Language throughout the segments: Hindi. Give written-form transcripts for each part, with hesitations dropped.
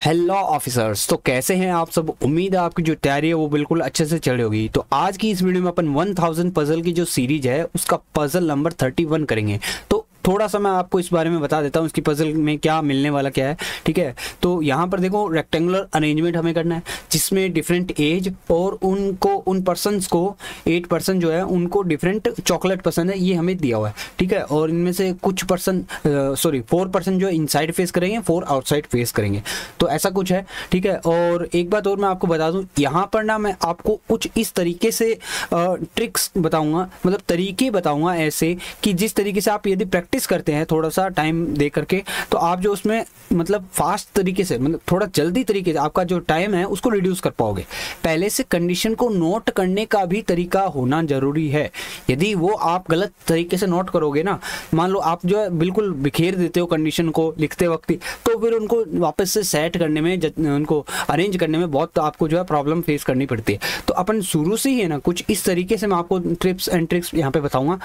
Hello officers. तो कैसे हैं आप सब। उम्मीद है आपकी जो तैयारी है वो बिल्कुल अच्छे से चल रही होगी। तो आज की इस वीडियो में अपन 1000 पजल की जो सीरीज है उसका पजल नंबर 31 करेंगे। तो थोड़ा सा मैं आपको इस बारे में बता देता हूँ इसकी पजल में क्या मिलने वाला क्या है। ठीक है, तो यहाँ पर देखो रेक्टेंगुलर अरेंजमेंट हमें करना है जिसमें डिफरेंट एज और उनको उन पर्सनस को 8 पर्सन जो है उनको डिफरेंट चॉकलेट पसंद है, ये हमें दिया हुआ है। ठीक है, और इनमें से कुछ पर्सन 4% जो इनसाइड फेस करेंगे, 4 आउटसाइड फेस करेंगे। तो ऐसा कुछ है। ठीक है, और एक बात और मैं आपको बता दूं, यहाँ पर ना मैं आपको कुछ इस तरीके से ट्रिक्स बताऊंगा, मतलब तरीके बताऊंगा ऐसे कि जिस तरीके से आप यदि प्रैक्टिस करते हैं थोड़ा सा टाइम दे करके, तो आप जो उसमें मतलब फास्ट तरीके से, मतलब थोड़ा जल्दी तरीके से आपका जो टाइम है उसको रिड्यूस कर पाओगे। पहले से कंडीशन को नोट करने का भी तरीका होना जरूरी है। यदि वो आप गलत तरीके से नोट करोगे ना, मान लो आप जो है बिल्कुल बिखेर देते हो कंडीशन को लिखते वक्त ही, तो फिर उनको वापस से सेट करने में, उनको अरेंज करने में बहुत आपको जो है प्रॉब्लम फेस करनी पड़ती है। तो अपन शुरू से ही है ना कुछ इस तरीके से मैं आपको टिप्स एंड ट्रिक्स यहाँ पे बताऊंगा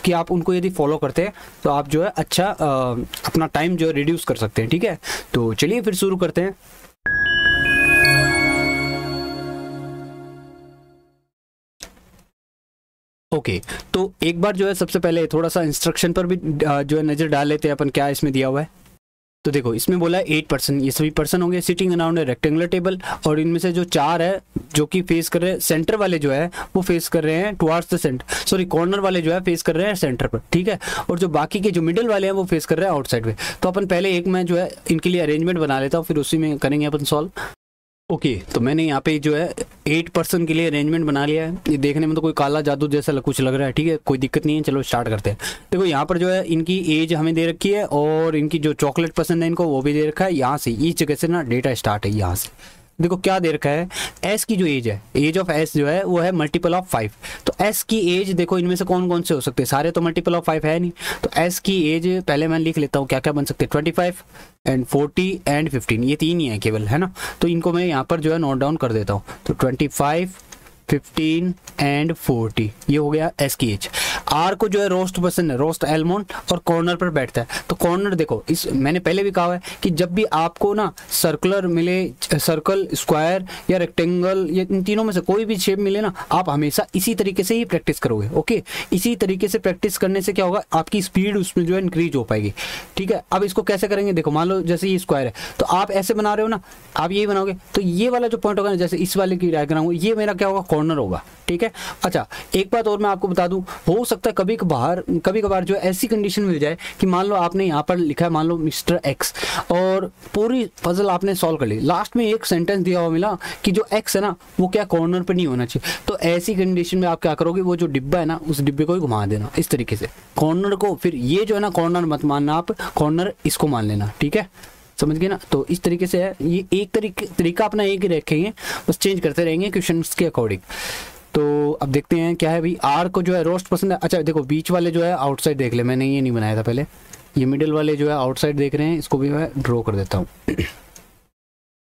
कि आप उनको यदि फॉलो करते हैं तो आप जो है अच्छा अपना टाइम जो है रिड्यूस कर सकते हैं। ठीक है, तो चलिए फिर शुरू करते हैं। ओके, तो एक बार जो है सबसे पहले थोड़ा सा इंस्ट्रक्शन पर भी जो है नजर डाल लेते हैं अपन, क्या इसमें दिया हुआ है। तो देखो इसमें बोला है 8%, ये सभी पर्सन होंगे sitting around a rectangular table, और इनमें से जो 4 है जो कि फेस कर रहे हैं सेंटर वाले जो है वो फेस कर रहे हैं towards the centre, sorry corner वाले जो है फेस कर रहे हैं सेंटर पर। ठीक है, और जो बाकी के जो मिडिल वाले हैं वो फेस कर रहे हैं आउटसाइड में। तो अपन पहले एक मैं जो है इनके लिए अरेंजमेंट बना लेता हूँ, फिर उसी में करेंगे अपन सॉल्व। ओके, तो मैंने यहाँ पे जो है 8% के लिए अरेंजमेंट बना लिया है। ये देखने में तो कोई काला जादू जैसा कुछ लग रहा है। ठीक है, कोई दिक्कत नहीं है, चलो स्टार्ट करते हैं। देखो यहाँ पर जो है इनकी एज हमें दे रखी है और इनकी जो चॉकलेट पसंद है इनको वो भी दे रखा है। यहाँ से इस जगह से ना डेटा स्टार्ट है। यहाँ से देखो क्या दे रखा है, एस की जो एज है, एज ऑफ एस जो है वो है मल्टीपल ऑफ 5। तो एस की एज देखो इनमें से कौन कौन से हो सकते हैं, सारे तो मल्टीपल ऑफ 5 है नहीं। तो एस की एज पहले मैं लिख लेता हूँ क्या क्या बन सकते हैं, 25 एंड 40 एंड 15, ये 3 ही है केवल, है ना। तो इनको मैं यहाँ पर जो है नोट डाउन कर देता हूँ। तो 25, 15 एंड 40 ये हो गया एस की एज। आर को जो है रोस्ट पसंद है, रोस्ट एलमोंड, और कॉर्नर पर बैठता है। तो कॉर्नर देखो इस मैंने पहले भी कहा है कि जब भी आपको ना सर्कुलर मिले, सर्कल, स्क्वायर या रेक्टेंगल, ये इन तीनों में से कोई भी शेप मिले ना, आप हमेशा इसी तरीके से ही प्रैक्टिस करोगे। ओके, इसी तरीके से प्रैक्टिस करने से क्या होगा, आपकी स्पीड उसमें जो है इंक्रीज हो पाएगी। ठीक है, अब इसको कैसे करेंगे, देखो मान लो जैसे ये स्क्वायर है तो आप ऐसे बना रहे हो ना, आप यही बनाओगे तो ये वाला जो पॉइंट होगा ना, जैसे इस वाले की डायग्राम, ये मेरा क्या होगा, कॉर्नर होगा। ठीक है, अच्छा एक बात और मैं आपको बता दूं, हो सकता है कभी कभार जो ऐसी कंडीशन मिल जाए कि मान लो आपने यहाँ पर लिखा है मान लो मिस्टर एक्स, और पूरी पजल आपने सॉल्व कर ली, लास्ट में एक सेंटेंस दिया हुआ मिला कि जो एक्स है ना वो क्या कॉर्नर पर नहीं होना चाहिए। तो ऐसी कंडीशन में आप क्या करोगे, वो जो डिब्बा है ना उस डिब्बे को ही घुमा देना इस तरीके से, कॉर्नर को, फिर ये जो है ना कॉर्नर मत मानना, आप कॉर्नर इसको मान लेना। ठीक है, समझ गए ना। तो इस तरीके से है, ये एक तरीका अपना एक ही रखेंगे, बस चेंज करते रहेंगे क्वेश्चंस के अकॉर्डिंग। तो अब देखते हैं क्या है भाई। आर को जो है रोस्ट पसंद है। अच्छा देखो बीच वाले जो है आउटसाइड देख ले, मैंने ये नहीं बनाया था पहले, ये मिडिल वाले जो है आउटसाइड देख रहे हैं, इसको भी मैं ड्रॉ कर देता हूँ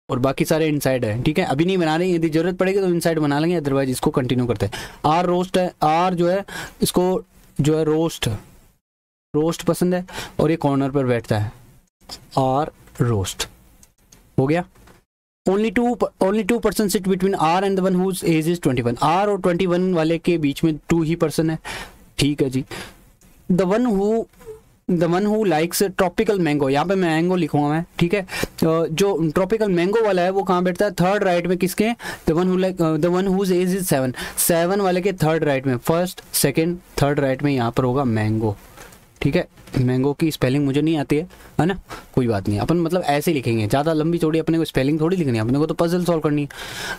और बाकी सारे इनसाइड है। ठीक है, अभी नहीं बना रहे, यदि जरूरत पड़ेगी तो इनसाइड बना लेंगे, अदरवाइज इसको कंटिन्यू करते हैं। आर रोस्ट है, आर जो है इसको जो है रोस्ट पसंद है और ये कॉर्नर पर बैठता है, आर रोस्ट हो गया। only 2% sit between R and the one whose age is 21। R और 21 वाले के बीच में 2 ही पर्सन है। ठीक है जी। the one who likes tropical mango, यहाँ पे मैंगो लिखूंगा मैं। ठीक है, जो ट्रॉपिकल मैंगो वाला है वो कहाँ बैठता है, थर्ड राइट में किसके, the one whose age is 7 वाले के थर्ड राइट में, फर्स्ट सेकेंड थर्ड राइट में यहाँ पर होगा मैंगो। ठीक है, मैंगो की स्पेलिंग मुझे नहीं आती है ना, कोई बात नहीं, अपन मतलब ऐसे लिखेंगे, ज़्यादा लंबी चौड़ी अपने को स्पेलिंग थोड़ी लिखनी है, अपने को तो पजल सॉल्व करनी है।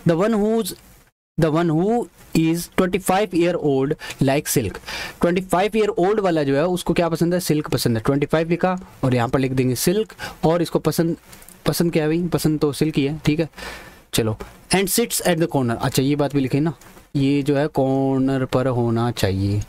The one who is 25 year old like silk. 25 year old वाला जो है उसको क्या पसंद है, सिल्क पसंद है। 25 लिखा और यहाँ पर लिख देंगे सिल्क, और इसको पसंद क्या है भाई, पसंद तो सिल्क ही है। ठीक है, चलो। And seats eight the corner, अच्छा ये बात भी लिखे ना, ये जो है कॉर्नर पर होना चाहिए।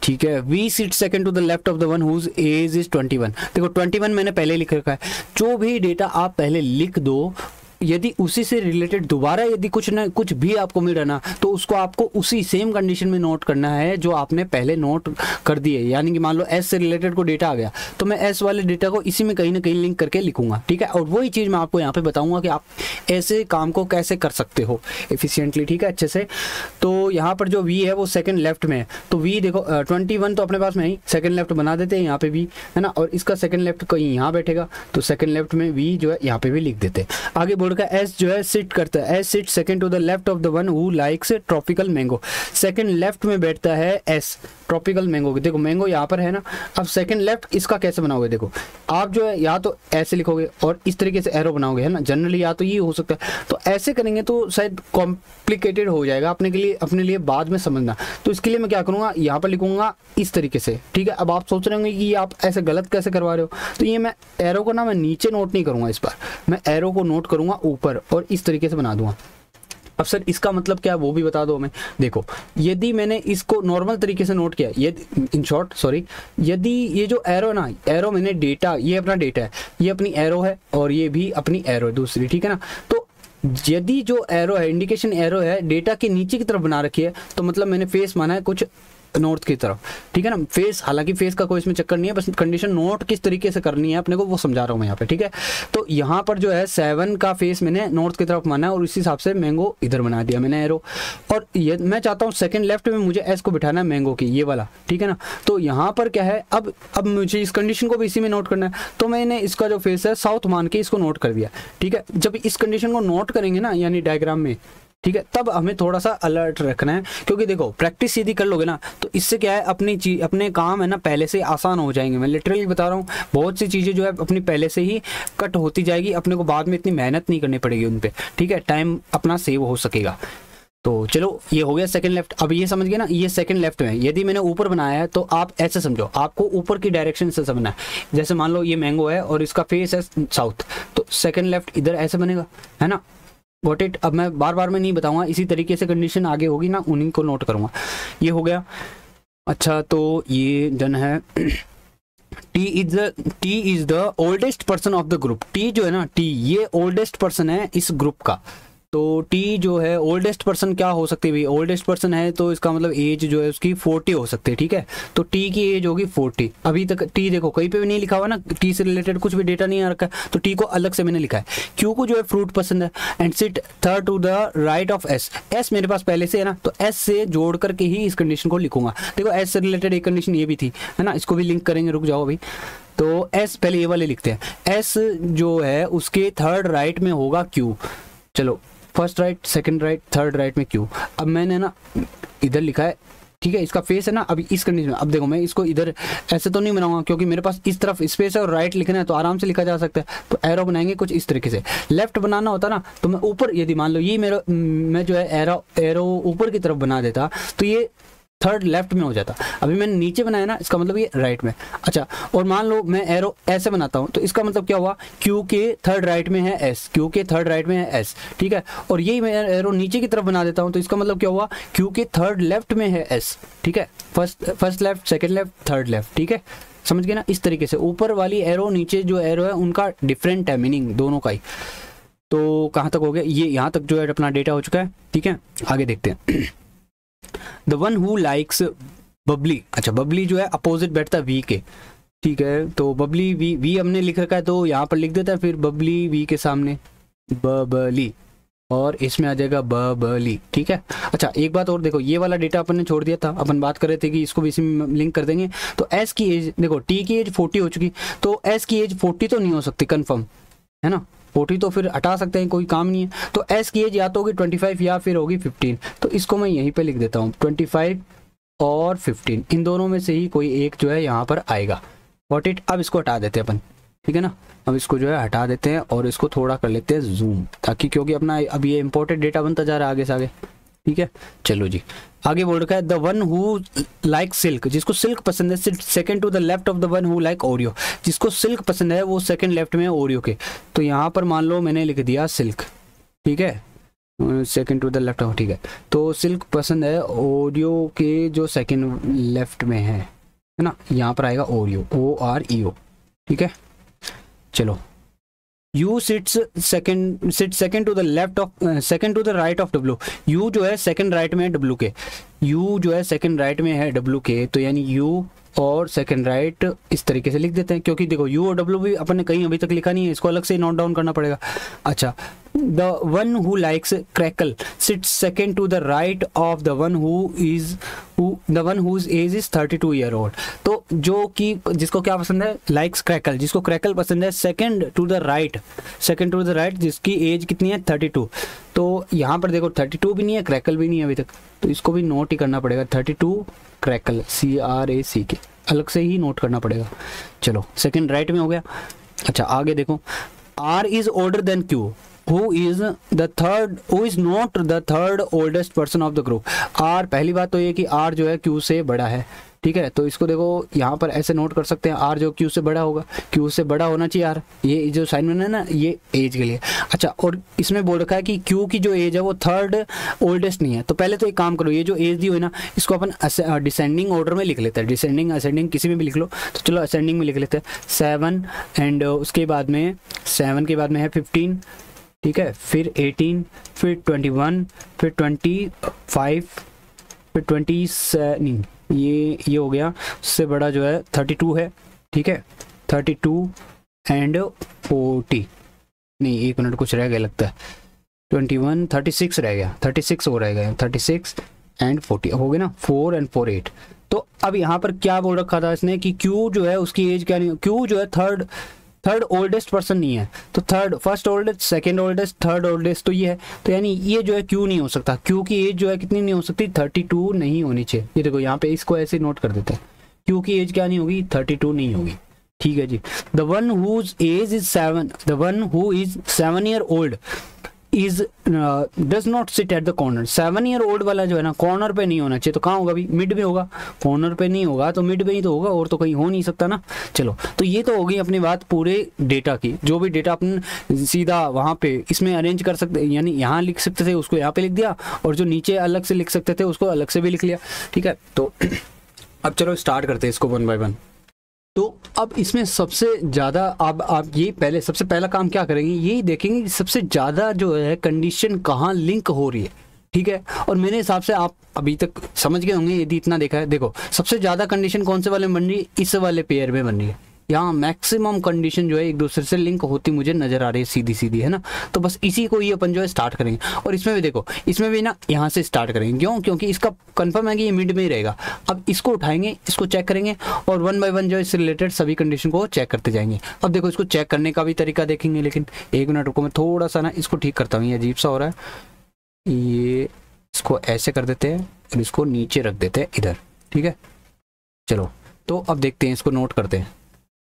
ठीक है, we sit second to the left of the one whose age is 21। देखो 21 मैंने पहले लिख रखा है, जो भी डेटा आप पहले लिख दो यदि उसी से रिलेटेड दोबारा यदि कुछ ना कुछ भी आपको मिल रहा ना, तो उसको आपको उसी सेम कंडीशन में नोट करना है जो आपने पहले नोट कर दिए। यानी कि मान लो एस से रिलेटेड को डेटा आ गया, तो मैं एस वाले डेटा को इसी में कहीं ना कहीं लिंक करके लिखूंगा, ठीक है। और वही चीज़ मैं आपको यहाँ पे बताऊंगा कि आप ऐसे काम को कैसे कर सकते हो एफिशिएंटली, ठीक है, अच्छे से। तो यहाँ पर जो वी है वो सेकंड लेफ्ट में है, तो वी देखो 21 तो अपने पास में ही सेकंड लेफ्ट बना देते हैं यहाँ पे भी, है ना। और इसका सेकंड लेफ्ट कहीं यहाँ बैठेगा, तो सेकंड लेफ्ट में वी जो है यहाँ पे भी लिख देते हैं। आगे बोर्ड का एस जो है सिट करता है, S sit second to the left of the one who likes tropical mango. Second left में बैठता है एस ट्रॉपिकल मैंगो। देखो मैंगो यहाँ पर है ना, अब सेकंड लेफ्ट इसका कैसे बनाओगे, देखो आप जो है या तो ऐसे लिखोगे और इस तरीके से एरो बनाओगे, है ना, जनरली या तो ये हो सकता है। तो ऐसे करेंगे तो शायद कॉम्प्लिकेटेड हो जाएगा अपने लिए बाद में समझना। तो इसके लिए मैं क्या करूँगा, यहाँ पर लिखूंगा इस तरीके से, ठीक है। अब आप सोच रहे होंगे कि आप ऐसे गलत कैसे करवा रहे हो, तो ये मैं एरो को ना मैं नीचे नोट नहीं करूँगा, इस बार मैं एरो को नोट करूँगा ऊपर और इस तरीके से बना दूंगा। अब सर इसका मतलब क्या है वो भी बता दो हमें। देखो यदि मैंने इसको नॉर्मल तरीके से नोट किया, यदि इन शॉर्ट सॉरी, यदि ये जो एरो ना, एरो मैंने डेटा, ये अपना डेटा है, ये अपनी एरो है और ये भी अपनी एरो है दूसरी, ठीक है ना। तो यदि जो एरो है, इंडिकेशन एरो है, डेटा के नीचे की तरफ बना रखी है, तो मतलब मैंने फेस माना है कुछ नॉर्थ की तरफ, ठीक है ना। फेस, हालांकि फेस का कोई इसमें चक्कर नहीं है, बस कंडीशन नोट किस तरीके से करनी है अपने को वो समझा रहा हूँ मैं यहाँ पे, ठीक है। तो यहाँ पर जो है 7 का फेस मैंने नॉर्थ की तरफ माना है और इसी हिसाब से मैंगो इधर बना दिया मैंने एरो। और ये मैं चाहता हूँ सेकंड लेफ्ट में मुझे एस को बिठाना है मैंगो की, ये वाला, ठीक है ना। तो यहाँ पर क्या है, अब मुझे इस कंडीशन को भी इसी में नोट करना है, तो मैंने इसका जो फेस है साउथ मान के इसको नोट कर दिया, ठीक है। जब इस कंडीशन को नोट करेंगे ना, यानी डायग्राम में, ठीक है, तब हमें थोड़ा सा अलर्ट रखना है, क्योंकि देखो प्रैक्टिस यदि कर लोगे ना तो इससे क्या है, अपने काम है ना पहले से आसान हो जाएंगे। मैं लिटरली बता रहा हूँ, बहुत सी चीज़ें जो है अपनी पहले से ही कट होती जाएगी, अपने को बाद में इतनी मेहनत नहीं करनी पड़ेगी उन पर, ठीक है, टाइम अपना सेव हो सकेगा। तो चलो ये हो गया सेकंड लेफ्ट। अब ये समझ गए ना, ये सेकंड लेफ्ट में यदि मैंने ऊपर बनाया है तो आप ऐसे समझो, आपको ऊपर की डायरेक्शन से समझना है। जैसे मान लो ये मैंगो है और इसका फेस है साउथ, तो सेकंड लेफ्ट इधर ऐसे बनेगा, है ना। Got it. अब मैं बार बार में नहीं बताऊंगा, इसी तरीके से कंडीशन आगे होगी ना, उन्हीं को नोट करूंगा। ये हो गया। अच्छा तो ये डन है। T is the oldest person of the group. T जो है ना, टी ये ओल्डेस्ट पर्सन है इस ग्रुप का। तो टी जो है ओल्डेस्ट पर्सन क्या हो सकती है भाई, ओल्डेस्ट पर्सन है तो इसका मतलब एज जो है उसकी 40 हो सकती है, ठीक है। तो टी की एज होगी 40। अभी तक टी देखो कहीं पे भी नहीं लिखा हुआ ना, टी से रिलेटेड कुछ भी डेटा नहीं आ रखा है, तो टी को अलग से मैंने लिखा है। क्यू को जो है फ्रूट पसंद है and sit third to the right of S. S मेरे पास पहले से है ना, तो एस से जोड़ करके ही इस कंडीशन को लिखूंगा। देखो एस से रिलेटेड एक कंडीशन ये भी थी, है ना, इसको भी लिंक करेंगे, रुक जाओ अभी। तो एस पहले ये वाले लिखते हैं, एस जो है उसके थर्ड राइट में होगा क्यू। चलो first right, second right, third right में क्यू। अब मैंने ना इधर लिखा है, ठीक है, इसका फेस है ना अभी इस कंडीशन में। अब देखो मैं इसको इधर ऐसे तो नहीं बनाऊंगा क्योंकि मेरे पास इस तरफ स्पेस है और राइट लिखना है, तो आराम से लिखा जा सकता है। तो एरो बनाएंगे कुछ इस तरीके से। लेफ्ट बनाना होता ना तो मैं ऊपर, यदि मान लो ये मेरा मैं जो है एरो ऊपर की तरफ बना देता तो ये थर्ड लेफ्ट में हो जाता। अभी मैंने नीचे बनाया ना, इसका मतलब ये राइट में। अच्छा, और मान लो मैं एरो ऐसे बनाता हूँ तो इसका मतलब क्या हुआ, क्यू के थर्ड राइट में है एस, क्यू के थर्ड राइट में है एस, ठीक है। और यही मैं एरो नीचे की तरफ बना देता हूँ तो इसका मतलब क्या हुआ, क्यू के थर्ड लेफ्ट में है एस, ठीक है। First left, second left, third left, ठीक है, समझ गए ना। इस तरीके से ऊपर वाली एरो, नीचे जो एरो है उनका डिफरेंट है मीनिंग दोनों का ही। तो कहाँ तक हो गया, ये यहाँ तक जो है अपना डेटा हो चुका है, ठीक है। आगे देखते हैं। The one who likes Babli. अच्छा, बबली जो है अपोजिट बैठता है वी के, ठीक है। तो बबली वी हमने लिख रखा है तो यहाँ पर लिख देता है, फिर बबली वी के सामने बबली और इसमें आ जाएगा बबली, ठीक है। अच्छा एक बात और देखो, ये वाला डेटा अपन ने छोड़ दिया था, अपन बात कर रहे थे कि इसको भी इसी में लिंक कर देंगे। तो एस की एज देखो, टी की एज 40 हो चुकी, तो एस की एज 40 तो नहीं हो सकती कंफर्म, है ना। 40 तो फिर हटा सकते हैं, कोई काम नहीं है। तो एस की एज या तो होगी 25 या फिर होगी 15। तो इसको मैं यहीं पे लिख देता हूँ, 25 और 15, इन दोनों में से ही कोई एक जो है यहाँ पर आएगा। What it. अब इसको हटा देते हैं अपन, ठीक है ना। अब इसको जो है हटा देते हैं और इसको थोड़ा कर लेते हैं जूम, ताकि क्योंकि अपना अब ये इंपॉर्टेंट डेटा बनता जा रहा है आगे से आगे, ठीक है। चलो जी, आगे बोल रखा है the one who like silk. जिसको सिल्क पसंद है, second to the left of the one who like Oreo. जिसको सिल्क पसंद है वो सेकंड लेफ्ट में है ओरियो के। तो यहाँ पर मान लो मैंने लिख दिया सिल्क, ठीक है, second to the left of, ठीक है। तो सिल्क पसंद है ओरियो के जो सेकंड लेफ्ट में है ना, यहाँ पर आएगा ओरियो, OREO, ठीक है। चलो U sits second to the left of second to the right of W। U जो है सेकंड राइट में है W के, U जो है सेकंड राइट में है W के, तो यानी U और सेकंड राइट इस तरीके से लिख देते हैं, क्योंकि देखो U और W भी अपन ने कहीं अभी तक लिखा नहीं है, इसको अलग से नोट डाउन करना पड़ेगा। अच्छा, the one who likes crackle sits second to the right of the one whose age is 32 year old. तो जो कि जिसको क्या पसंद है, लाइक्स क्रैकल, जिसको क्रैकल पसंद है, सेकंड टू द राइट जिसकी एज कितनी है 32। तो यहाँ पर देखो 32 भी नहीं है, क्रैकल भी नहीं है अभी तक, तो इसको भी नोट ही करना पड़ेगा। 32 क्रैकल CRACK अलग से ही नोट करना पड़ेगा। चलो सेकंड राइट में हो गया। अच्छा आगे देखो, R is older than Q who is not the third oldest person of the group। R, पहली बात तो ये कि R जो है Q से बड़ा है, ठीक है, तो इसको देखो यहाँ पर ऐसे नोट कर सकते हैं, R जो Q से बड़ा होगा, Q से बड़ा होना चाहिए R, ये जो साइन में है ना, ये एज के लिए। अच्छा, और इसमें बोल रखा है कि Q की जो एज है वो थर्ड ओल्डेस्ट नहीं है। तो पहले तो एक काम करो, ये जो एज दी हुई ना, इसको अपन डिसेंडिंग ऑर्डर में लिख लेते हैं, डिसेंडिंग असेंडिंग किसी में भी लिख लो। तो चलो असेंडिंग में लिख लेते हैं 7, एंड उसके बाद में 7 के बाद में है 15, ठीक है, फिर 18, फिर 21, फिर 25, फिर 20 नहीं, ये हो गया। उससे बड़ा जो है 32 है, ठीक है, 32 एंड 40, नहीं 1 मिनट कुछ रह गया लगता है, 21 36 रह गया, 36 हो रहेगा, 36 एंड 40 हो गया ना, 4 एंड 4 8। तो अब यहाँ पर क्या बोल रखा था इसने कि Q जो है उसकी एज क्या नहीं, Q जो है थर्ड ओल्डेस्ट पर्सन नहीं है, तो third, first oldest, second oldest, third oldest तो ये है, तो यानी ये जो है Q नहीं हो सकता। Q की एज जो है कितनी नहीं हो सकती, 32 नहीं होनी चाहिए। ये देखो यहाँ पे इसको ऐसे नोट कर देते हैं, Q की एज क्या नहीं होगी, 32 नहीं होगी, ठीक है जी। The one whose age is 7, the one who is 7 year old is does not sit at the corner. 7 year old वाला जो है ना, कॉर्नर पे नहीं होना चाहिए, तो कहाँ होगा भाई, मिड में होगा। कॉर्नर पे नहीं होगा तो मिड में ही तो होगा, और तो कहीं हो नहीं सकता ना। चलो, तो ये तो हो गई अपनी बात पूरे डेटा की, जो भी डेटा अपन सीधा वहाँ पे इसमें अरेंज कर सकते, यानी यहाँ लिख सकते थे उसको यहाँ पे लिख दिया, और जो नीचे अलग से लिख सकते थे उसको अलग से भी लिख लिया, ठीक है। तो अब चलो स्टार्ट करते हैं इसको 1 बाय 1। तो अब इसमें सबसे ज़्यादा आप ये पहले सबसे पहला काम क्या करेंगे, यही देखेंगे कि सबसे ज़्यादा जो है कंडीशन कहाँ लिंक हो रही है, ठीक है। और मेरे हिसाब से आप अभी तक समझ गए होंगे यदि इतना देखा है। देखो सबसे ज़्यादा कंडीशन कौन से वाले में बन रही है, इस वाले पेयर में बन रही है। यहाँ मैक्सिमम कंडीशन जो है एक दूसरे से लिंक होती मुझे नजर आ रही है, सीधी सीधी, है ना। तो बस इसी को ही अपन जो है स्टार्ट करेंगे। और इसमें भी देखो, इसमें भी ना यहाँ से स्टार्ट करेंगे, क्यों, क्योंकि इसका कंफर्म है कि ये मिड में ही रहेगा। अब इसको उठाएंगे, इसको चेक करेंगे, और 1 बाय 1 जो इससे रिलेटेड सभी कंडीशन को चेक करते जाएंगे। अब देखो इसको चेक करने का भी तरीका देखेंगे, लेकिन 1 मिनट रुको, मैं थोड़ा सा ना इसको ठीक करता हूँ, ये अजीब सा हो रहा है। ये इसको ऐसे कर देते हैं और इसको नीचे रख देते हैं इधर, ठीक है। चलो तो अब देखते हैं, इसको नोट करते हैं।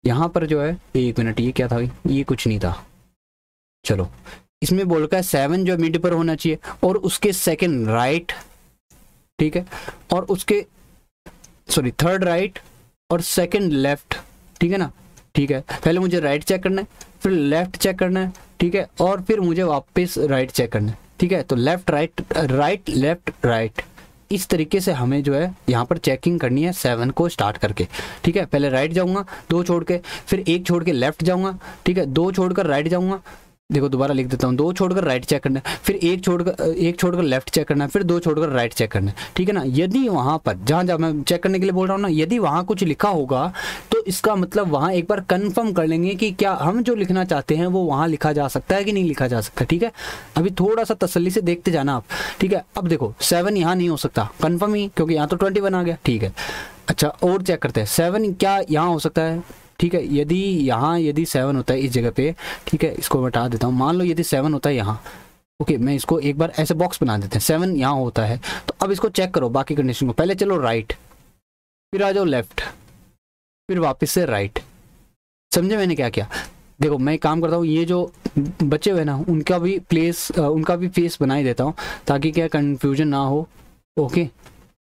यहाँ पर जो है 1 मिनट, ये क्या था, ये कुछ नहीं था। चलो इसमें बोल रखा है 7 जो मिड पर होना चाहिए, और उसके सेकंड राइट, ठीक है, और उसके सॉरी थर्ड राइट और सेकंड लेफ्ट, ठीक है ना, ठीक है। पहले मुझे राइट चेक करना है, फिर लेफ्ट चेक करना है, ठीक है, और फिर मुझे वापस राइट चेक करना है, ठीक है। तो left right, right left right, इस तरीके से हमें जो है यहाँ पर चेकिंग करनी है 7 को स्टार्ट करके, ठीक है। पहले राइट जाऊँगा 2 छोड़ के, फिर 1 छोड़ के लेफ्ट जाऊँगा, ठीक है, 2 छोड़कर राइट जाऊँगा, देखो दोबारा लिख देता हूँ, 2 छोड़कर राइट चेक करना है, फिर 1 छोड़कर लेफ्ट चेक करना है, फिर 2 छोड़कर राइट चेक करना है, ठीक है ना। यदि वहाँ पर जहाँ मैं चेक करने के लिए बोल रहा हूँ ना, यदि वहाँ कुछ लिखा होगा तो इसका मतलब वहाँ एक बार कंफर्म कर लेंगे कि क्या हम जो लिखना चाहते हैं वो वहाँ लिखा जा सकता है कि नहीं लिखा जा सकता, ठीक है। अभी थोड़ा सा तसल्ली से देखते जाना आप, ठीक है। अब देखो 7 यहाँ नहीं हो सकता, कंफर्म ही, क्योंकि यहाँ तो 21 आ गया, ठीक है। अच्छा और चेक करते हैं 7 क्या यहाँ हो सकता है, ठीक है। यदि 7 होता है इस जगह पे, ठीक है, इसको हटा देता हूँ। मान लो यदि 7 होता है यहाँ, ओके, मैं इसको एक बार ऐसे बॉक्स बना देते हैं, 7 यहाँ होता है। तो अब इसको चेक करो बाकी कंडीशन को, पहले चलो राइट, फिर आ जाओ लेफ्ट, फिर वापस से राइट। समझे मैंने क्या किया? देखो मैं एक काम करता हूँ, ये जो बचे हुए ना उनका भी फेस बना ही देता हूँ, ताकि क्या कंफ्यूजन ना हो, ओके।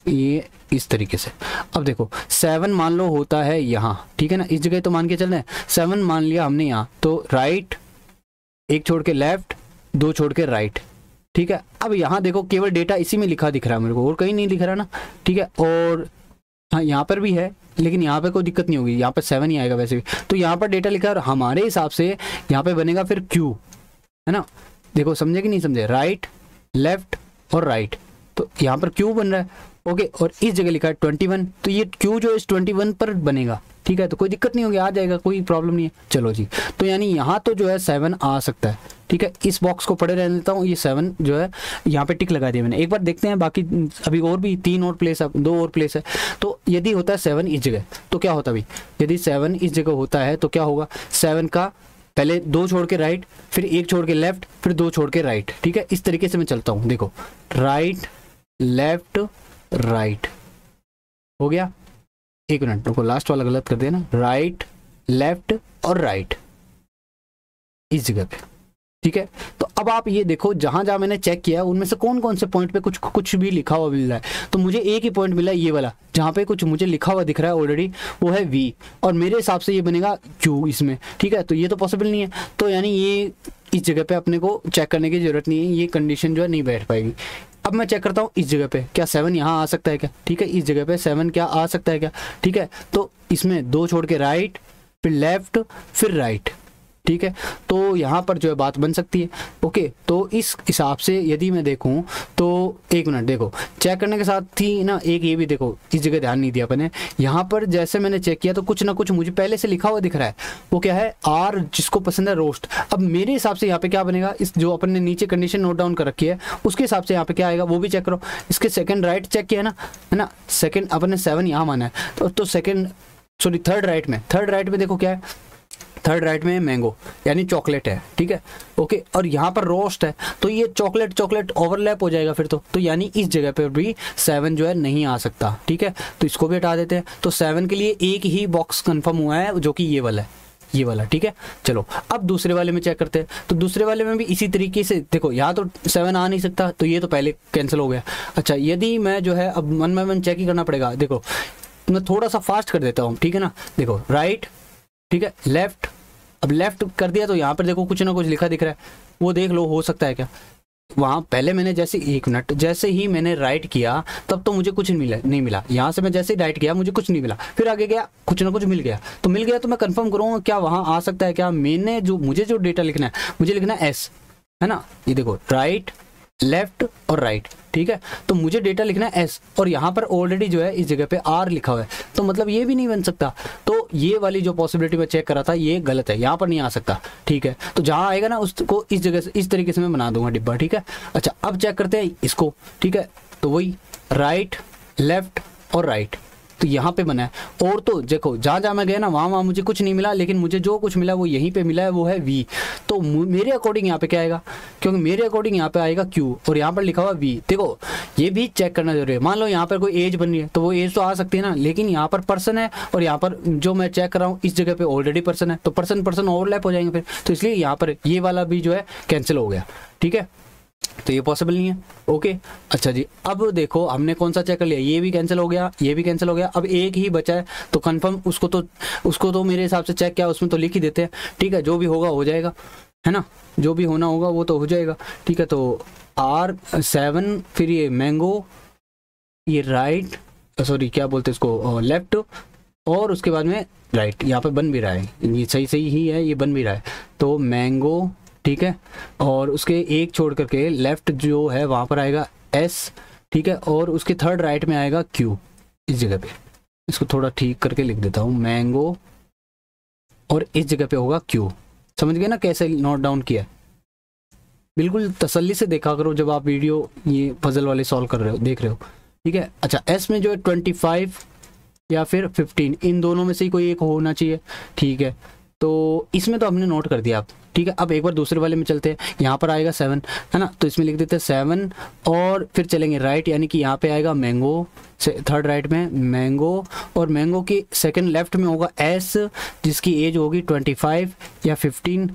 ये इस तरीके से। अब देखो 7 मान लो होता है यहाँ, ठीक है ना, इस जगह तो मान के चल रहे हैं। 7 मान लिया हमने यहाँ, तो राइट 1 छोड़ के लेफ्ट, 2 छोड़ के राइट, ठीक है। अब यहाँ देखो केवल डेटा इसी में लिखा दिख रहा है मेरे को, और कहीं नहीं दिख रहा ना, ठीक है। और हाँ यहाँ पर भी है, लेकिन यहाँ पे कोई दिक्कत नहीं होगी, यहाँ पर 7 ही आएगा वैसे भी। तो यहाँ पर डेटा लिखा है और हमारे हिसाब से यहाँ पे बनेगा फिर क्यू, है ना। देखो समझे कि नहीं समझे, राइट लेफ्ट और राइट, तो यहाँ पर क्यू बन रहा है। ओके, और इस जगह लिखा है 21, तो ये क्यू जो इस 21 पर बनेगा, ठीक है। तो कोई दिक्कत नहीं होगी, आ जाएगा, कोई प्रॉब्लम नहीं है। चलो जी, तो यानी यहाँ तो जो है 7 आ सकता है, ठीक है। इस बॉक्स को पढ़े रहने देता हूँ, ये 7 जो है यहाँ पे टिक लगा दिया मैंने। एक बार देखते हैं बाकी, अभी और भी 3 और प्लेस है, 2 और प्लेस है। तो यदि होता है 7 इस जगह तो क्या होता है भाई, यदि 7 इस जगह होता है तो क्या होगा, 7 का पहले 2 छोड़ के राइट, फिर 1 छोड़ के लेफ्ट, फिर 2 छोड़ के राइट, ठीक है। इस तरीके से मैं चलता हूँ, देखो राइट लेफ्ट राइट हो गया। एक मिनट रुको, लास्ट वाला गलत कर दिया ना, राइट लेफ्ट और राइट इस जगह पे, ठीक है। तो अब आप ये देखो, जहां जहां मैंने चेक किया उनमें से कौन कौन से पॉइंट पे कुछ भी लिखा हुआ मिल रहा है। तो मुझे एक ही पॉइंट मिला है, ये वाला, जहां पे कुछ मुझे लिखा हुआ दिख रहा है ऑलरेडी, वो है वी, और मेरे हिसाब से ये बनेगा क्यू इसमें, ठीक है। तो ये तो पॉसिबल नहीं है, तो यानी ये इस जगह पे अपने को चेक करने की जरूरत नहीं है, ये कंडीशन जो है नहीं बैठ पाएगी। अब मैं चेक करता हूँ इस जगह पे, क्या 7 यहाँ आ सकता है क्या, ठीक है। इस जगह पे 7 क्या आ सकता है क्या, ठीक है। तो इसमें 2 छोड़ के राइट, फिर लेफ्ट, फिर राइट, ठीक है। तो यहाँ पर जो है बात बन सकती है। ओके, तो इस हिसाब से यदि मैं देखूँ तो एक मिनट देखो, चेक करने के साथ ही ना एक ये भी देखो, इस जगह ध्यान नहीं दिया अपने, यहाँ पर जैसे मैंने चेक किया तो कुछ ना कुछ मुझे पहले से लिखा हुआ दिख रहा है, वो क्या है, आर, जिसको पसंद है रोस्ट। अब मेरे हिसाब से यहाँ पे क्या बनेगा, इस जो अपन ने नीचे कंडीशन नोट डाउन कर रखी है उसके हिसाब से यहाँ पे क्या आएगा वो भी चेक करो। इसके सेकंड राइट चेक किया है ना, सेकंड अपन ने 7 यहाँ माना है, तो सेकंड सॉरी थर्ड राइट में देखो क्या है, थर्ड राइट में मैंगो यानी चॉकलेट है, ठीक है। ओके, और यहाँ पर रोस्ट है, तो ये चॉकलेट ओवरलैप हो जाएगा फिर तो यानी इस जगह पर भी 7 जो है नहीं आ सकता, ठीक है। तो इसको भी हटा देते हैं। तो 7 के लिए एक ही बॉक्स कंफर्म हुआ है, जो कि ये वाला, ठीक है। चलो अब दूसरे वाले में चेक करते हैं। तो दूसरे वाले में भी इसी तरीके से देखो, यहाँ तो 7 आ नहीं सकता, तो ये तो पहले कैंसिल हो गया। अच्छा, यदि मैं जो है अब मन में मन चेक ही करना पड़ेगा। देखो मैं थोड़ा सा फास्ट कर देता हूँ, ठीक है ना। देखो राइट, ठीक है, लेफ्ट, अब लेफ्ट कर दिया तो यहाँ पर देखो कुछ ना कुछ लिखा दिख रहा है, वो देख लो हो सकता है क्या। वहाँ पहले मैंने जैसे ही मैंने राइट किया तब तो मुझे कुछ नहीं मिला। यहाँ से मैं जैसे ही राइट किया मुझे कुछ नहीं मिला, फिर आगे गया कुछ ना कुछ मिल गया। तो मैं कंफर्म करूँगा क्या वहाँ आ सकता है क्या। मुझे जो डेटा लिखना है, मुझे लिखना है एस, है ना। ये देखो राइट लेफ्ट और राइट, ठीक है। तो मुझे डेटा लिखना है एस, और यहाँ पर ऑलरेडी जो है इस जगह पे आर लिखा हुआ है, तो मतलब ये भी नहीं बन सकता। तो ये वाली जो पॉसिबिलिटी मैं चेक करा था ये गलत है, यहाँ पर नहीं आ सकता, ठीक है। तो जहाँ आएगा ना उसको इस जगह से इस तरीके से मैं बना दूंगा डिब्बा, ठीक है। अच्छा, अब चेक करते हैं इसको, ठीक है। तो वही राइट लेफ्ट और राइट, तो यहाँ पे बना है। और तो देखो जहाँ मैं गया ना वहाँ मुझे कुछ नहीं मिला, लेकिन मुझे जो कुछ मिला वो यहीं पे मिला है, वो है वी। तो मेरे अकॉर्डिंग यहाँ पे क्या आएगा, क्योंकि मेरे अकॉर्डिंग यहाँ पे आएगा क्यू, और यहाँ पर लिखा हुआ वी। देखो ये भी चेक करना जरूरी है। मान लो यहाँ पर कोई एज बन रही है तो वो एज तो आ सकती है ना, लेकिन यहाँ पर पर्सन है, और यहाँ पर जो मैं चेक कर रहा हूँ इस जगह पे ऑलरेडी पर्सन है, तो पर्सन ओवरलैप हो जाएंगे फिर। तो इसलिए यहाँ पर ये वाला भी जो है कैंसिल हो गया, ठीक है। तो ये पॉसिबल नहीं है। ओके, अच्छा जी, अब देखो हमने कौन सा चेक कर लिया, ये भी कैंसिल हो गया, ये भी कैंसिल हो गया। अब एक ही बचा है, तो कंफर्म उसको तो मेरे हिसाब से चेक किया, उसमें तो लिख ही देते हैं, ठीक है। जो भी होगा हो जाएगा, है ना, जो भी होना होगा वो तो हो जाएगा, ठीक है। तो R7, फिर ये मैंगो, ये राइट, सॉरी क्या बोलते हैं इसको, लेफ्ट, और उसके बाद में राइट। यहाँ पे बन भी रहा है, ये सही ही है, ये बन भी रहा है। तो मैंगो, ठीक है, और उसके एक छोड़ करके लेफ्ट जो है वहाँ पर आएगा एस, ठीक है, और उसके थर्ड राइट में आएगा क्यू इस जगह पे। इसको थोड़ा ठीक करके लिख देता हूँ, मैंगो, और इस जगह पे होगा क्यू। समझ गए ना कैसे नोट डाउन किया। बिल्कुल तसल्ली से देखा करो जब आप वीडियो ये पजल वाले सॉल्व कर रहे हो, देख रहे हो, ठीक है। अच्छा, एस में जो है 25 या फिर 15, इन दोनों में से ही कोई एक होना चाहिए, ठीक है। तो इसमें तो हमने नोट कर दिया आप, ठीक है। अब एक बार दूसरे वाले में चलते हैं, यहाँ पर आएगा 7, है ना, तो इसमें लिख देते हैं 7, और फिर चलेंगे राइट, यानी कि यहाँ पे आएगा मैंगो, थर्ड राइट में मैंगो, और मैंगो की सेकंड लेफ्ट में होगा एस, जिसकी एज होगी 25 या 15,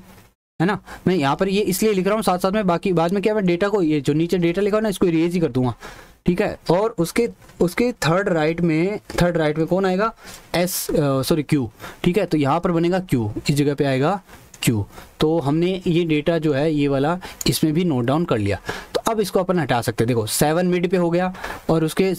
है ना। मैं यहाँ पर ये इसलिए लिख रहा हूँ, साथ साथ में बाकी बाद में क्या मैं डेटा को, ये जो नीचे डेटा लिखा हो ना, इसको इरेज ही कर दूंगा, ठीक है। और उसके थर्ड राइट में कौन आएगा, एस, सॉरी क्यू, ठीक है। तो यहाँ पर बनेगा क्यू, इस जगह पे आएगा क्यू। तो हमने ये डेटा जो है ये वाला इसमें भी नोट डाउन कर लिया। तो अब इसको अपन हटा सकते हैं। देखो 7 मिड पे हो गया और उसके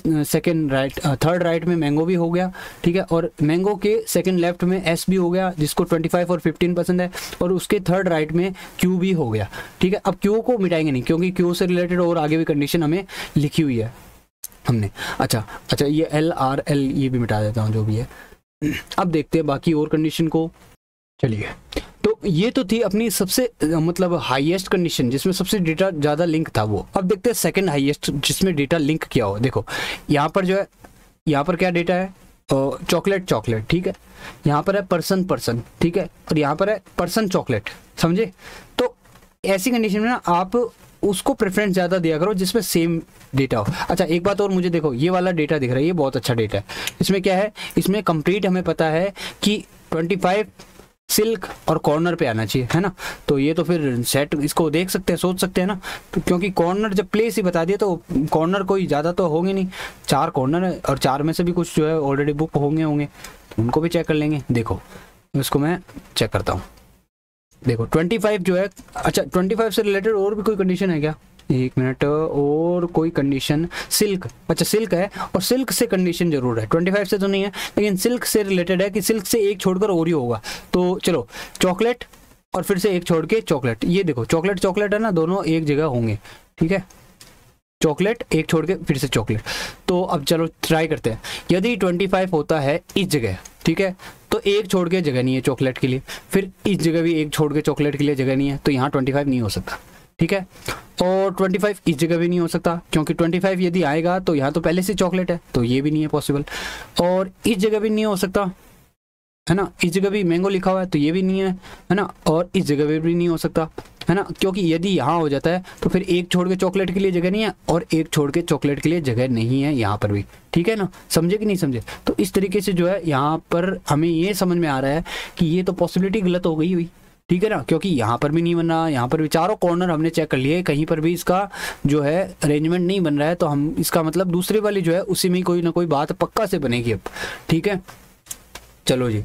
थर्ड राइट में मैंगो भी हो गया, ठीक है, और मैंगो के सेकंड लेफ्ट में एस भी हो गया जिसको 25 और 15% है, और उसके थर्ड राइट में क्यू भी हो गया, ठीक है। अब क्यू को मिटाएंगे नहीं क्योंकि क्यू से रिलेटेड और आगे भी कंडीशन हमें लिखी हुई है हमने। अच्छा ये एल आर एल ये भी मिटा देता हूँ जो भी है। अब देखते हैं बाकी और कंडीशन को। चलिए, तो ये तो थी अपनी सबसे मतलब हाईएस्ट कंडीशन जिसमें सबसे डेटा ज़्यादा लिंक था वो। अब देखते हैं सेकंड हाईएस्ट जिसमें डेटा लिंक किया हो। देखो यहाँ पर जो है, यहाँ पर क्या डेटा है, चॉकलेट चॉकलेट, ठीक है, यहाँ पर है पर्सन पर्सन, ठीक है, और यहाँ पर है पर्सन चॉकलेट, समझे। तो ऐसी कंडीशन में ना आप उसको प्रेफरेंस ज़्यादा दिया करो जिसमें सेम डेटा हो। अच्छा एक बात और, मुझे देखो ये वाला डेटा दिख रहा है, ये बहुत अच्छा डेटा है। इसमें क्या है, इसमें कंप्लीट हमें पता है कि 25 सिल्क और कॉर्नर पे आना चाहिए, है ना। तो ये तो फिर सेट इसको देख सकते हैं, सोच सकते हैं ना, तो क्योंकि कॉर्नर जब प्लेस ही बता दिया तो कॉर्नर कोई ज़्यादा तो होंगे नहीं, 4 कॉर्नर है और 4 में से भी कुछ जो है ऑलरेडी बुक होंगे तो उनको भी चेक कर लेंगे। देखो इसको मैं चेक करता हूँ। देखो 25 जो है, अच्छा 25 से रिलेटेड और भी कोई कंडीशन है क्या, एक मिनट, और कोई कंडीशन, सिल्क, अच्छा सिल्क है, और सिल्क से कंडीशन जरूर है, 25 से तो नहीं है लेकिन सिल्क से रिलेटेड है कि सिल्क से एक छोड़कर ओरियो होगा। तो चलो चॉकलेट और फिर से एक छोड़ के चॉकलेट, ये देखो चॉकलेट चॉकलेट है ना, दोनों एक जगह होंगे, ठीक है, चॉकलेट एक छोड़ के फिर से चॉकलेट। तो अब चलो ट्राई करते हैं, यदि 25 होता है इस जगह, ठीक है, तो एक छोड़ के जगह नहीं है चॉकलेट के लिए, फिर इस जगह भी एक छोड़ के चॉकलेट के लिए जगह नहीं है, तो यहाँ 25 नहीं हो सकता, ठीक है, और 25 इस जगह भी नहीं हो सकता क्योंकि 25 यदि आएगा तो यहाँ तो पहले से चॉकलेट है, तो ये भी नहीं है पॉसिबल, और इस जगह भी नहीं हो सकता, है ना, इस जगह भी मैंगो लिखा हुआ है तो ये भी नहीं है ना, और इस जगह भी नहीं हो सकता, है ना, क्योंकि यदि यहाँ हो जाता है तो फिर एक छोड़ के चॉकलेट के लिए जगह नहीं है और एक छोड़ के चॉकलेट के लिए जगह नहीं है यहाँ पर भी, ठीक है ना, समझे कि नहीं समझे। तो इस तरीके से जो है यहाँ पर हमें ये समझ में आ रहा है कि ये तो पॉसिबिलिटी गलत हो गई हुई, ठीक है ना, क्योंकि यहाँ पर भी नहीं बन रहा, यहाँ पर भी चारों कॉर्नर हमने चेक कर लिए, कहीं पर भी इसका जो है अरेंजमेंट नहीं बन रहा है, तो हम इसका मतलब दूसरे वाली जो है उसी में कोई ना कोई बात पक्का से बनेगी अब, ठीक है। चलो जी,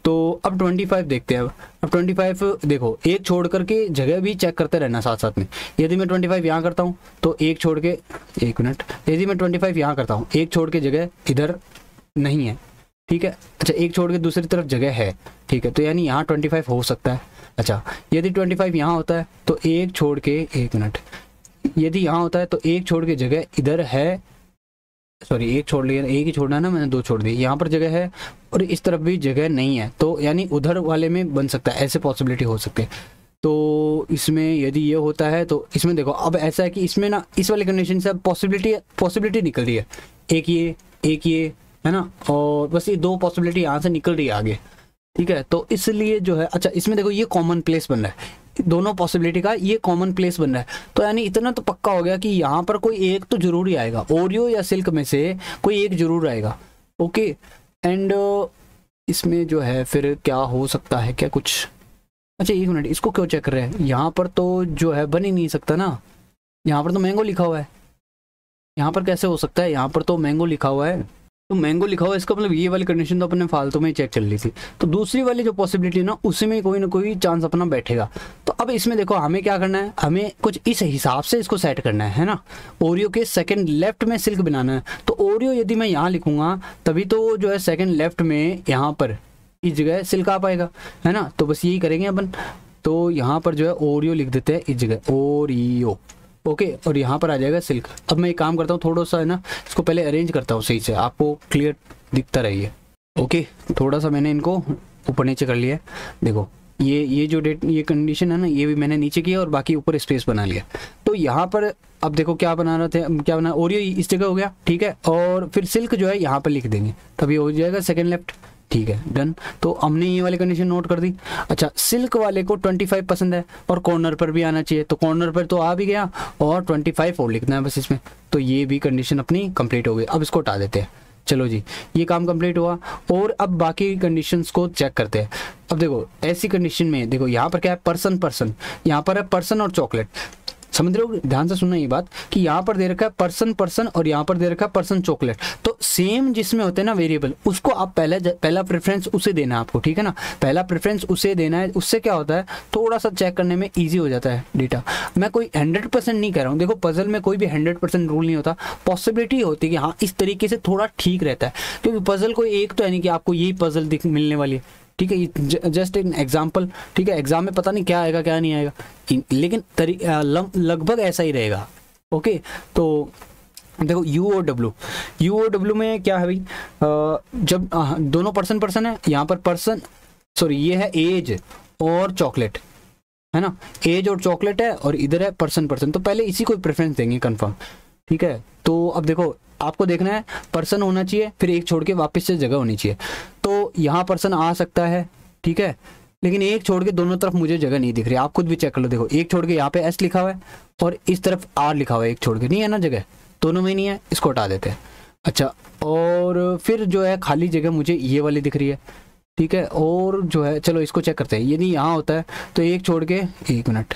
तो अब 25 देखते हैं। अब 25 देखो, एक छोड़ करके जगह भी चेक करते रहना साथ साथ में। यदि मैं 25 यहाँ करता हूँ तो एक छोड़ के, एक मिनट, यदि मैं 25 यहाँ करता हूँ, एक छोड़ के जगह इधर नहीं है, ठीक है, अच्छा एक छोड़ के दूसरी तरफ जगह है, ठीक है, तो यानी यहाँ 25 हो सकता है। अच्छा यदि 25 यहाँ होता है तो एक छोड़ के, एक मिनट, यदि यहाँ होता है तो एक छोड़ के जगह इधर है, सॉरी एक छोड़ लिया, एक ही छोड़ना है ना, मैंने 2 छोड़ दिए, यहाँ पर जगह है और इस तरफ भी जगह नहीं है, तो यानी उधर वाले में बन सकता है, ऐसे पॉसिबिलिटी हो सकती है। तो इसमें यदि ये होता है तो इसमें देखो अब ऐसा है कि इसमें ना इस वाली कंडीशन से अब पॉसिबिलिटी निकल रही है, एक ये है ना, और बस ये 2 पॉसिबिलिटी यहाँ से निकल रही है आगे, ठीक है। तो इसलिए जो है, अच्छा इसमें देखो ये कॉमन प्लेस बन रहा है, दोनों पॉसिबिलिटी का ये कॉमन प्लेस बन रहा है, तो यानी इतना तो पक्का हो गया कि यहाँ पर कोई एक तो जरूर ही आएगा, ओरियो या सिल्क में से कोई एक जरूर आएगा, ओके। एंड इसमें जो है फिर क्या हो सकता है, क्या कुछ, अच्छा एक मिनट, इसको क्यों चेक कर रहे हैं, यहाँ पर तो जो है बन ही नहीं सकता ना, यहाँ पर तो मैंगो लिखा हुआ है, यहाँ पर कैसे हो सकता है, यहाँ पर तो मैंगो लिखा हुआ है, तो मैंगो लिखा हुआ है, इसका मतलब ये वाली कंडीशन तो अपने फालतू में ही चेक चल रही थी, तो दूसरी वाली जो पॉसिबिलिटी है ना उसी में कोई ना कोई चांस अपना बैठेगा। तो अब इसमें देखो हमें क्या करना है, हमें कुछ इस हिसाब से इसको सेट करना है ना, ओरियो के सेकंड लेफ्ट में सिल्क बनाना है, तो ओरियो यदि मैं यहाँ लिखूंगा तभी तो जो है सेकंड लेफ्ट में यहाँ पर इस जगह सिल्क आ पाएगा, है ना, तो बस यही करेंगे अपन। तो यहाँ पर जो है ओरियो लिख देते हैं इस जगह, ओरियो, ओके, और यहाँ पर आ जाएगा सिल्क। अब मैं एक काम करता हूँ, थोड़ा सा है ना इसको पहले अरेंज करता हूँ सही से, आपको क्लियर दिखता रहिए, ओके। थोड़ा सा मैंने इनको ऊपर नीचे कर लिया, देखो ये जो ये कंडीशन है ना, ये भी मैंने नीचे किया और बाकी ऊपर स्पेस बना लिया। तो यहाँ पर अब देखो क्या बना रहे थे, क्या बना, ओरियो इस जगह हो गया, ठीक है, और फिर सिल्क जो है यहाँ पर लिख देंगे, तभी हो जाएगा सेकेंड लेफ्ट, ठीक है, डन। तो हमने ये वाली कंडीशन नोट कर दी। अच्छा सिल्क वाले को 25 पसंद है और कॉर्नर पर भी आना चाहिए, तो कॉर्नर पर तो आ भी गया और 25 और लिखना है बस इसमें, तो ये भी कंडीशन अपनी कंप्लीट हो गई। अब इसको हटा देते हैं, चलो जी ये काम कंप्लीट हुआ, और अब बाकी कंडीशंस को चेक करते हैं। अब देखो ऐसी कंडीशन में देखो यहाँ पर क्या है, पर्सन पर्सन, यहाँ पर है पर्सन और चॉकलेट, समझ रहे हो, ध्यान से सुनना ये बात कि यहाँ पर दे रखा है पर्सन पर्सन और यहाँ पर दे रखा है पर्सन चॉकलेट। तो सेम जिसमें होते हैं ना वेरिएबल, उसको आप पहला प्रेफरेंस उसे देना है आपको, ठीक है ना, पहला प्रेफरेंस उसे देना है। उससे क्या होता है, थोड़ा सा चेक करने में ईजी हो जाता है डेटा। मैं कोई 100% नहीं कह रहा हूँ, देखो पजल में कोई भी 100% रूल नहीं होता, पॉसिबिलिटी होती है कि हाँ इस तरीके से थोड़ा ठीक रहता है, क्योंकि पजल कोई एक तो है नहीं कि आपको यही पजल मिलने वाली है, ठीक है, जस्ट एन एग्जाम्पल, ठीक है। एग्जाम में पता नहीं क्या आएगा क्या नहीं आएगा, लेकिन लगभग ऐसा ही रहेगा। ओके, तो देखो यू और डब्ल्यू में क्या है भाई, जब दोनों पर्सन पर्सन है, यहाँ पर पर्सन सॉरी ये है एज और चॉकलेट, है ना, एज और चॉकलेट है, और इधर है पर्सन पर्सन, तो पहले इसी को प्रेफरेंस देंगे कंफर्म, ठीक है। तो अब देखो आपको देखना है पर्सन होना चाहिए, फिर एक छोड़ के वापस से जगह होनी चाहिए। तो यहाँ पर्सन आ सकता है, ठीक है, लेकिन एक छोड़ के दोनों तरफ मुझे जगह नहीं दिख रही, आप खुद भी चेक कर लो। देखो एक छोड़ के यहाँ पे एस लिखा हुआ है और इस तरफ आर लिखा हुआ है, एक छोड़ के नहीं है ना जगह, दोनों में नहीं है, इसको हटा देते हैं। अच्छा, और फिर जो है खाली जगह मुझे ये वाली दिख रही है, ठीक है, और जो है चलो इसको चेक करते हैं। यदि यहाँ होता है तो एक छोड़ के, एक मिनट,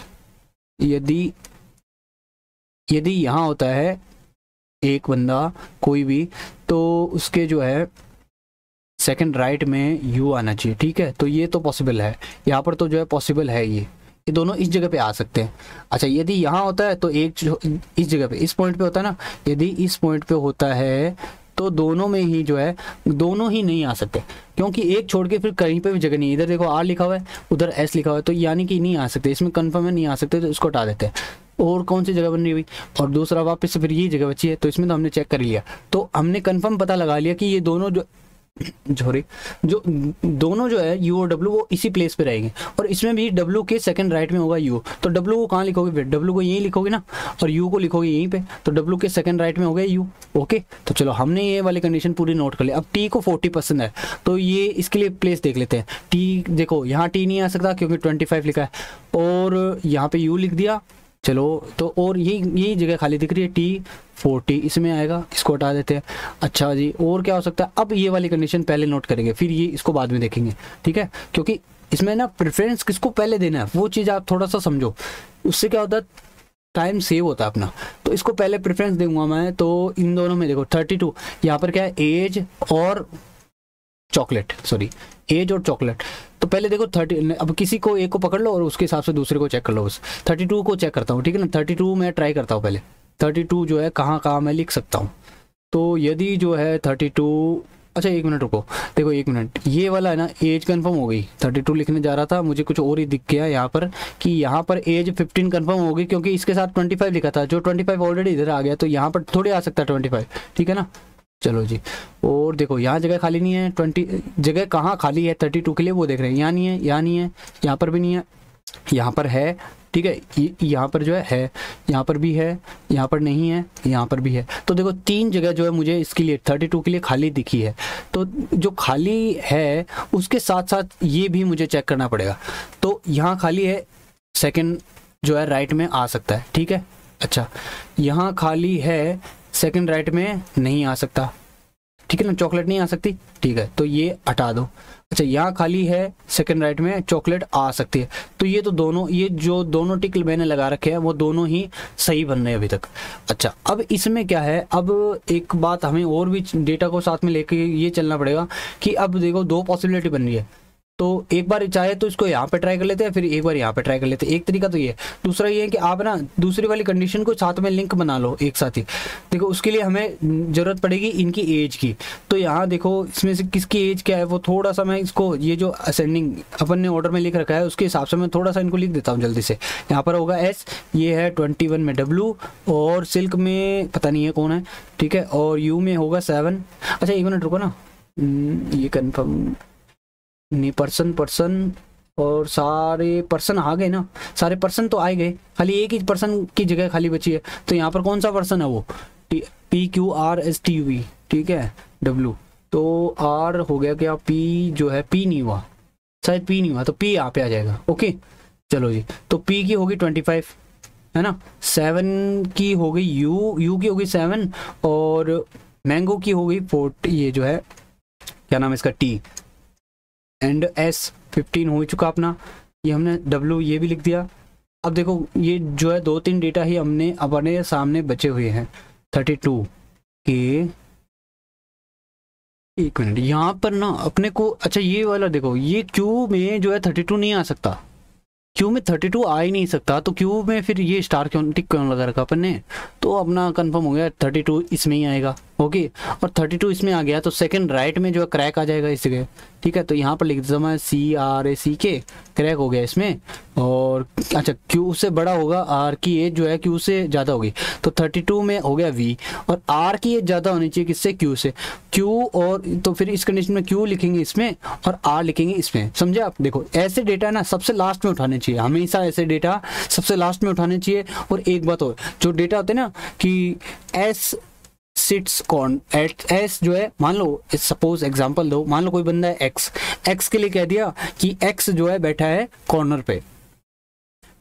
यदि यहाँ होता है एक बंदा कोई भी, तो उसके जो है सेकंड राइट में यू आना चाहिए, ठीक है। तो ये तो पॉसिबल है, यहाँ पर तो जो है पॉसिबल है, ये दोनों इस जगह पे आ सकते हैं। अच्छा, यदि यहाँ होता है तो एक इस जगह पे, इस पॉइंट पे होता है ना, यदि इस पॉइंट पे होता है तो दोनों में ही जो है, दोनों ही नहीं आ सकते, क्योंकि एक छोड़ के फिर कहीं पे भी जगह नहीं है। इधर देखो आर लिखा हुआ है, उधर एस लिखा हुआ है, तो यानी कि नहीं आ सकते, इसमें कन्फर्म है नहीं आ सकते, तो इसको हटा देते हैं। और कौन सी जगह बन रही हुई, और दूसरा वापस से फिर ये जगह बची है, तो इसमें तो हमने चेक कर लिया, तो हमने कंफर्म पता लगा लिया कि ये दोनों जो दोनों जो है यू और डब्ल्यू वो इसी प्लेस पे रहेंगे, और इसमें भी डब्ल्यू के सेकंड राइट में होगा यू, तो डब्ल्यू को कहाँ लिखोगे फिर, डब्ल्यू को यहीं लिखोगे ना, और यू को लिखोगे यहीं पे, तो डब्ल्यू के सेकंड राइट में हो गया यू। ओके, तो चलो हमने ये वाली कंडीशन पूरी नोट कर ली। अब टी को 40% है, तो ये इसके लिए प्लेस देख लेते हैं। टी देखो यहाँ टी नहीं आ सकता क्योंकि 25 लिखा है, और यहाँ पे यू लिख दिया, चलो तो और यही जगह खाली दिख रही है, टी 40 इसमें आएगा, इसको हटा देते हैं। अच्छा जी, और क्या हो सकता है, अब ये वाली कंडीशन पहले नोट करेंगे, फिर ये इसको बाद में देखेंगे, ठीक है, क्योंकि इसमें ना प्रेफरेंस किसको पहले देना है वो चीज़ आप थोड़ा सा समझो, उससे क्या होता है टाइम सेव होता है अपना। तो इसको पहले प्रेफरेंस दूंगा मैं, तो इन दोनों में देखो 32, यहाँ पर क्या है एज और चॉकलेट, सॉरी एज और चॉकलेट, तो पहले देखो 30, अब किसी को एक को पकड़ लो और उसके हिसाब से दूसरे को चेक कर लो। बस 32 को चेक करता हूँ, ठीक है ना, 32 मैं ट्राई करता हूँ पहले, 32 जो है कहाँ कहाँ मैं लिख सकता हूँ। तो यदि जो है 32, अच्छा एक मिनट रुको, देखो एक मिनट, ये वाला है ना एज कंफर्म हो गई, 32 लिखने जा रहा था, मुझे कुछ और ही दिख गया यहाँ पर कि यहाँ पर एज 15 कंफर्म हो गई, क्योंकि इसके साथ 25 लिखा था, जो 25 ऑलरेडी इधर आ गया, तो यहाँ पर थोड़ी आ सकता है 25, ठीक है ना। चलो जी, और देखो यहाँ जगह खाली नहीं है, 20 जगह कहाँ खाली है 32 के लिए वो देख रहे हैं, यहाँ नहीं है, यहाँ नहीं है, यहाँ पर भी नहीं है, यहाँ पर है, ठीक है, यहाँ पर जो है, यहाँ पर भी है, यहाँ पर नहीं है, यहाँ पर भी है। तो देखो 3 जगह जो है मुझे इसके लिए 32 के लिए खाली दिखी है, तो जो खाली है उसके साथ साथ ये भी मुझे चेक करना पड़ेगा। तो यहाँ खाली है, सेकंड जो है राइट में आ सकता है, ठीक है। अच्छा, यहाँ खाली है, सेकंड राइट में नहीं आ सकता, ठीक है ना, चॉकलेट नहीं आ सकती, ठीक है, तो ये हटा दो। अच्छा, यहाँ खाली है, सेकंड राइट में चॉकलेट आ सकती है, तो ये तो दोनों, ये जो दोनों टिक मैंने लगा रखे हैं वो दोनों ही सही बन रहे हैं अभी तक। अच्छा, अब इसमें क्या है, अब एक बात हमें और भी डेटा को साथ में लेके ये चलना पड़ेगा कि अब देखो 2 पॉसिबिलिटी बन रही है, तो एक बार चाहे तो इसको यहाँ पे ट्राई कर लेते हैं, फिर एक बार यहाँ पे ट्राई कर लेते हैं, एक तरीका तो ये है। दूसरा ये है कि आप ना दूसरी वाली कंडीशन को साथ में लिंक बना लो एक साथ ही। देखो उसके लिए हमें ज़रूरत पड़ेगी इनकी एज की, तो यहाँ देखो इसमें से किसकी एज क्या है वो थोड़ा सा मैं इसको, ये जो असेंडिंग अपन ने ऑर्डर में लिख रखा है उसके हिसाब से मैं थोड़ा सा इनको लिख देता हूँ जल्दी से। यहाँ पर होगा एस, ये है 21 में डब्ल्यू, और सिल्क में पता नहीं है कौन है, ठीक है, और यू में होगा 7। अच्छा एक मिनट रुको ना, ये कन्फर्म नहीं, पर्सन और सारे पर्सन आ गए ना, सारे पर्सन तो आ गए, खाली एक ही पर्सन की जगह खाली बची है। तो यहाँ पर कौन सा पर्सन है वो, PQRSTUV, ठीक है, डब्ल्यू, तो आर हो गया क्या, पी जो है पी नहीं हुआ, शायद पी नहीं हुआ, तो पी यहाँ पे आ जाएगा। ओके चलो जी, तो पी की होगी 25 है ना, 7 की हो गई यू की होगी 7, और मैंगो की हो गई 40, ये जो है क्या नाम है इसका, टी, एंड एस 15 हो चुका अपना, ये हमने डब्ल्यू ये भी लिख दिया। अब देखो ये जो है 2-3 डेटा ही हमने अपने सामने बचे हुए हैं 32 के। एक मिनट यहाँ पर ना अपने को, अच्छा ये वाला देखो, ये क्यू में जो है 32 नहीं आ सकता, क्यू में 32 आ ही नहीं सकता, तो क्यू में फिर ये स्टार क्यों टिक क्यों लगा रखा अपन ने, तो अपना कंफर्म हो गया 32 इसमें ही आएगा। ओके, और 32 इसमें आ गया तो सेकंड राइट में जो है क्रैक आ जाएगा इस जगह, ठीक है। तो यहाँ पर लिख देता मैं CRACK, क्रैक हो गया इसमें। और अच्छा क्यू से बड़ा होगा, आर की एज जो है क्यू से ज़्यादा होगी, तो 32 में हो गया V, और आर की एज ज़्यादा होनी चाहिए किससे, क्यू से, क्यू। और तो फिर इस कंडीशन में क्यू लिखेंगे इसमें और आर लिखेंगे इसमें, समझे आप। देखो ऐसे डेटा ना सबसे लास्ट में उठाने चाहिए, हमेशा ऐसे डेटा सबसे लास्ट में उठाने चाहिए। और एक बात और, जो डेटा होते हैं ना कि S sits corn at S जो है, मान लो सपोज एग्जांपल दो, मान लो कोई बंदा है एक्स के लिए कह दिया कि एक्स जो है बैठा है कॉर्नर पे।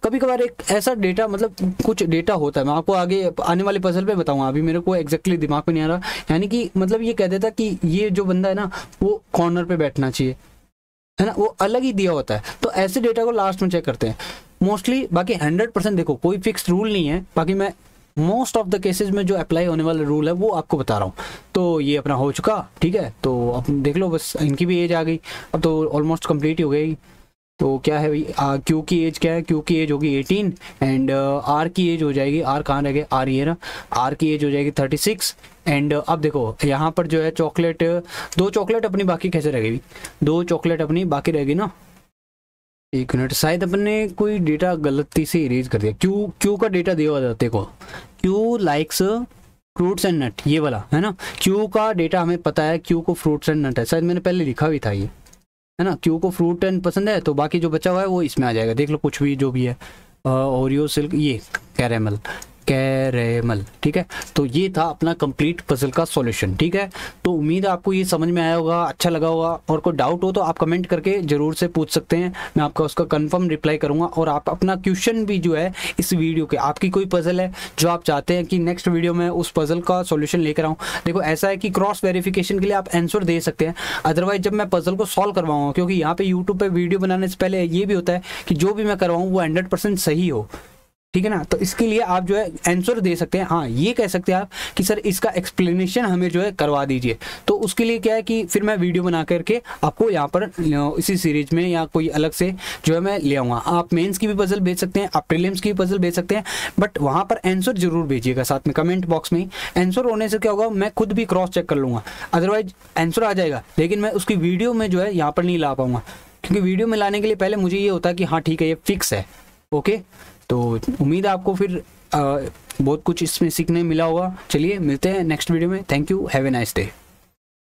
कभी कभार एक ऐसा डेटा, मतलब कुछ डेटा होता है, मैं आपको आगे आने वाले पजल पे बताऊंगा, अभी मेरे को एग्जैक्टली दिमाग में नहीं आ रहा। यानी कि मतलब ये कह देता कि ये जो बंदा है ना वो कॉर्नर पे बैठना चाहिए, है ना, वो अलग ही दिया होता है। तो ऐसे डेटा को लास्ट में चेक करते हैं मोस्टली। बाकी 100% देखो कोई फिक्स रूल नहीं है, बाकी मैं मोस्ट ऑफ द केसेस में जो अप्लाई होने वाला रूल है वो आपको बता रहा हूँ। तो ये अपना हो चुका, ठीक है। तो अब देख लो, बस इनकी भी एज आ गई, अब तो ऑलमोस्ट कंप्लीट ही हो गई। तो क्या है भाई, क्यू की एज क्या है, क्यू की एज होगी 18 एंड आर की एज हो जाएगी, आर कहाँ रह गए, आर ये ना, आर की एज हो जाएगी 36। एंड अब देखो यहाँ पर जो है चॉकलेट, 2 चॉकलेट अपनी बाकी कैसे रह गई, 2 चॉकलेट अपनी बाकी रहेगी ना। एक मिनट, शायद अपन ने कोई डेटा गलती से इरेज कर दिया, क्यू का डेटा दिया हुआ था, देखो Q likes fruits and nut, ये वाला है ना, क्यू का डेटा हमें पता है, क्यू को फ्रूट्स एंड नट है, शायद मैंने पहले लिखा भी था ये, है ना। क्यू को फ्रूट एंड पसंद है, तो बाकी जो बचा हुआ है वो इसमें आ जाएगा, देख लो कुछ भी जो भी है, ओरियो सिल्क, ये कैरेमल, ठीक है। तो ये था अपना कंप्लीट पजल का सॉल्यूशन, ठीक है। तो उम्मीद है आपको ये समझ में आया होगा, अच्छा लगा होगा। और कोई डाउट हो तो आप कमेंट करके जरूर से पूछ सकते हैं, मैं आपका उसका कंफर्म रिप्लाई करूंगा। और आप अपना क्वेश्चन भी जो है इस वीडियो के, आपकी कोई पजल है जो आप चाहते हैं कि नेक्स्ट वीडियो में उस पजल का सॉल्यूशन लेकर आऊँ, देखो ऐसा है कि क्रॉस वेरिफिकेशन के लिए आप आंसर दे सकते हैं, अदरवाइज जब मैं पजल को सॉल्व करवाऊंगा, क्योंकि यहाँ पे यूट्यूब पे वीडियो बनाने से पहले ये भी होता है कि जो भी मैं करवाऊँ वो 100% सही हो, ठीक है ना। तो इसके लिए आप जो है आंसर दे सकते हैं, हाँ ये कह सकते हैं आप कि सर इसका एक्सप्लेनेशन हमें जो है करवा दीजिए। तो उसके लिए क्या है कि फिर मैं वीडियो बना करके आपको यहाँ पर इसी सीरीज में या कोई अलग से जो है मैं ले आऊँगा। आप मेंस की भी पजल भेज सकते हैं, आप प्रीलिम्स की भी पजल भेज सकते हैं, बट वहाँ पर आंसर जरूर भेजिएगा साथ में कमेंट बॉक्स में। आंसर होने से क्या होगा, मैं खुद भी क्रॉस चेक कर लूँगा, अदरवाइज आंसर आ जाएगा लेकिन मैं उसकी वीडियो में जो है यहाँ पर नहीं ला पाऊँगा, क्योंकि वीडियो में लाने के लिए पहले मुझे ये होता है कि हाँ ठीक है ये फिक्स है। ओके, तो उम्मीद है आपको फिर बहुत कुछ इसमें सीखने मिला होगा। चलिए मिलते हैं नेक्स्ट वीडियो में, thank you, have a nice day.